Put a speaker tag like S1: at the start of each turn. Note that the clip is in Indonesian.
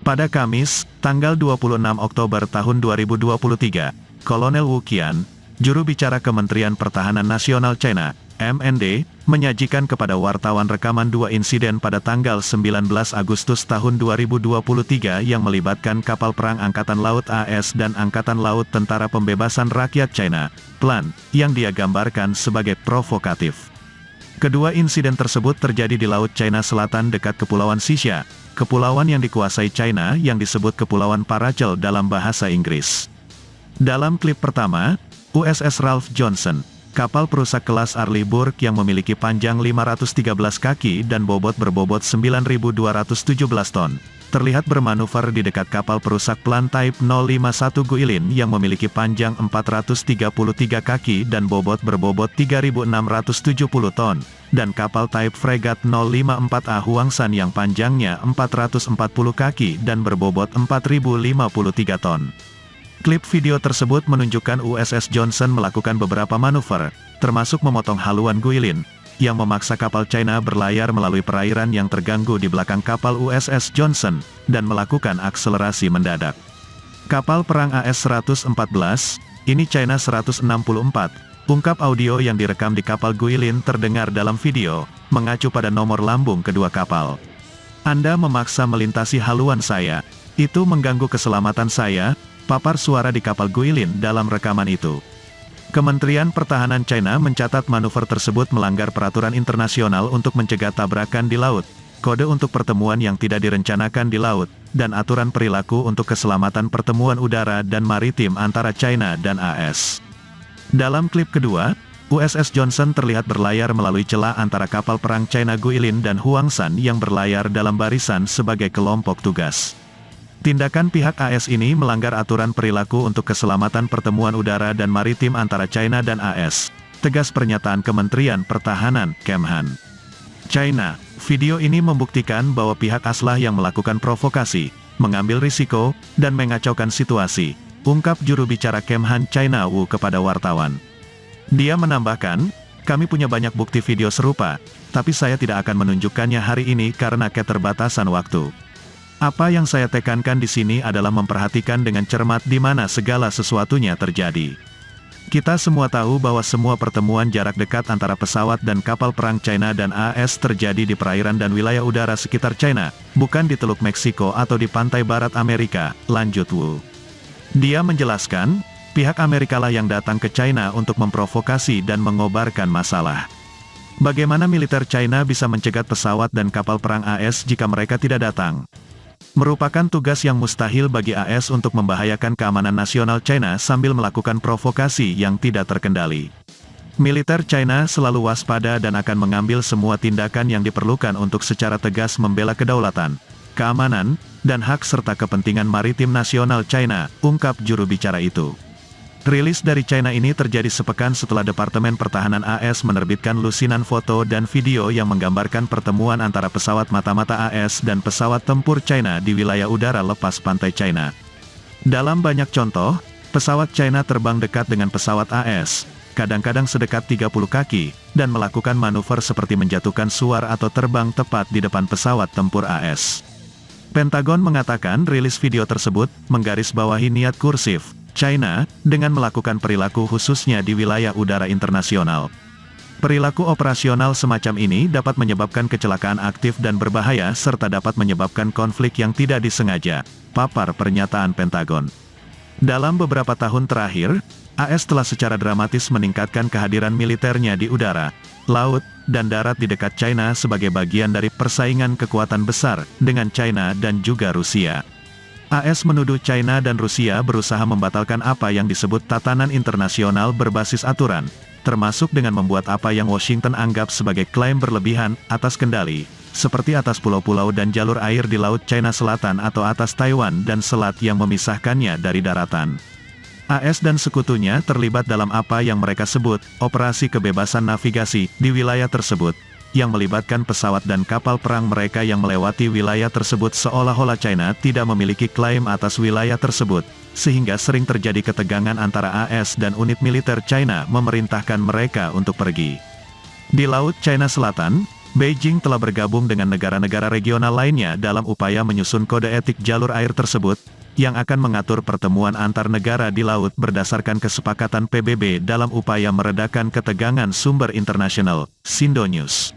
S1: Pada Kamis, tanggal 26 Oktober tahun 2023, Kolonel Wu Qian, juru bicara Kementerian Pertahanan Nasional China, MND, menyajikan kepada wartawan rekaman dua insiden pada tanggal 19 Agustus tahun 2023 yang melibatkan kapal perang Angkatan Laut AS dan Angkatan Laut Tentara Pembebasan Rakyat China, PLAN, yang dia gambarkan sebagai provokatif. Kedua insiden tersebut terjadi di Laut China Selatan dekat Kepulauan Xisha, kepulauan yang dikuasai China yang disebut Kepulauan Paracel dalam bahasa Inggris. Dalam klip pertama, USS Ralph Johnson, kapal perusak kelas Arleigh Burke yang memiliki panjang 513 kaki dan bobot berbobot 9.217 ton, terlihat bermanuver di dekat kapal perusak PLAN Type 051 Guilin yang memiliki panjang 433 kaki dan bobot berbobot 3.670 ton, dan kapal Type Fregat 054A Huangshan yang panjangnya 440 kaki dan berbobot 4.053 ton. Klip video tersebut menunjukkan USS Johnson melakukan beberapa manuver, termasuk memotong haluan Guilin, yang memaksa kapal China berlayar melalui perairan yang terganggu di belakang kapal USS Johnson, dan melakukan akselerasi mendadak. Kapal perang AS-114, ini China 164, ungkap audio yang direkam di kapal Guilin terdengar dalam video, mengacu pada nomor lambung kedua kapal. Anda memaksa melintasi haluan saya, itu mengganggu keselamatan saya, papar suara di kapal Guilin dalam rekaman itu. Kementerian Pertahanan China mencatat manuver tersebut melanggar peraturan internasional untuk mencegah tabrakan di laut, kode untuk pertemuan yang tidak direncanakan di laut, dan aturan perilaku untuk keselamatan pertemuan udara dan maritim antara China dan AS. Dalam klip kedua, USS Johnson terlihat berlayar melalui celah antara kapal perang China Guilin dan Huangshan yang berlayar dalam barisan sebagai kelompok tugas. Tindakan pihak AS ini melanggar aturan perilaku untuk keselamatan pertemuan udara dan maritim antara China dan AS, tegas pernyataan Kementerian Pertahanan, Kemhan. China, video ini membuktikan bahwa pihak aslah yang melakukan provokasi, mengambil risiko, dan mengacaukan situasi, ungkap juru bicara Kemhan China Wu kepada wartawan. Dia menambahkan, kami punya banyak bukti video serupa, tapi saya tidak akan menunjukkannya hari ini karena keterbatasan waktu. Apa yang saya tekankan di sini adalah memperhatikan dengan cermat di mana segala sesuatunya terjadi. Kita semua tahu bahwa semua pertemuan jarak dekat antara pesawat dan kapal perang China dan AS terjadi di perairan dan wilayah udara sekitar China, bukan di Teluk Meksiko atau di pantai barat Amerika, lanjut Wu. Dia menjelaskan, pihak Amerika lah yang datang ke China untuk memprovokasi dan mengobarkan masalah. Bagaimana militer China bisa mencegat pesawat dan kapal perang AS jika mereka tidak datang? Merupakan tugas yang mustahil bagi AS untuk membahayakan keamanan nasional China sambil melakukan provokasi yang tidak terkendali. Militer China selalu waspada dan akan mengambil semua tindakan yang diperlukan untuk secara tegas membela kedaulatan, keamanan, dan hak serta kepentingan maritim nasional China, ungkap juru bicara itu. Rilis dari China ini terjadi sepekan setelah Departemen Pertahanan AS menerbitkan lusinan foto dan video yang menggambarkan pertemuan antara pesawat mata-mata AS dan pesawat tempur China di wilayah udara lepas pantai China. Dalam banyak contoh, pesawat China terbang dekat dengan pesawat AS, kadang-kadang sedekat 30 kaki, dan melakukan manuver seperti menjatuhkan suar atau terbang tepat di depan pesawat tempur AS. Pentagon mengatakan rilis video tersebut menggarisbawahi niat kursif China, dengan melakukan perilaku khususnya di wilayah udara internasional. Perilaku operasional semacam ini dapat menyebabkan kecelakaan aktif dan berbahaya serta dapat menyebabkan konflik yang tidak disengaja, papar pernyataan Pentagon. Dalam beberapa tahun terakhir, AS telah secara dramatis meningkatkan kehadiran militernya di udara, laut, dan darat di dekat China sebagai bagian dari persaingan kekuatan besar dengan China dan juga Rusia. AS menuduh China dan Rusia berusaha membatalkan apa yang disebut tatanan internasional berbasis aturan, termasuk dengan membuat apa yang Washington anggap sebagai klaim berlebihan atas kendali, seperti atas pulau-pulau dan jalur air di Laut China Selatan atau atas Taiwan dan selat yang memisahkannya dari daratan. AS dan sekutunya terlibat dalam apa yang mereka sebut operasi kebebasan navigasi di wilayah tersebut, yang melibatkan pesawat dan kapal perang mereka yang melewati wilayah tersebut seolah-olah China tidak memiliki klaim atas wilayah tersebut, sehingga sering terjadi ketegangan antara AS dan unit militer China memerintahkan mereka untuk pergi. Di Laut China Selatan, Beijing telah bergabung dengan negara-negara regional lainnya dalam upaya menyusun kode etik jalur air tersebut, yang akan mengatur pertemuan antar negara di laut berdasarkan kesepakatan PBB dalam upaya meredakan ketegangan sumber internasional. Sindo News.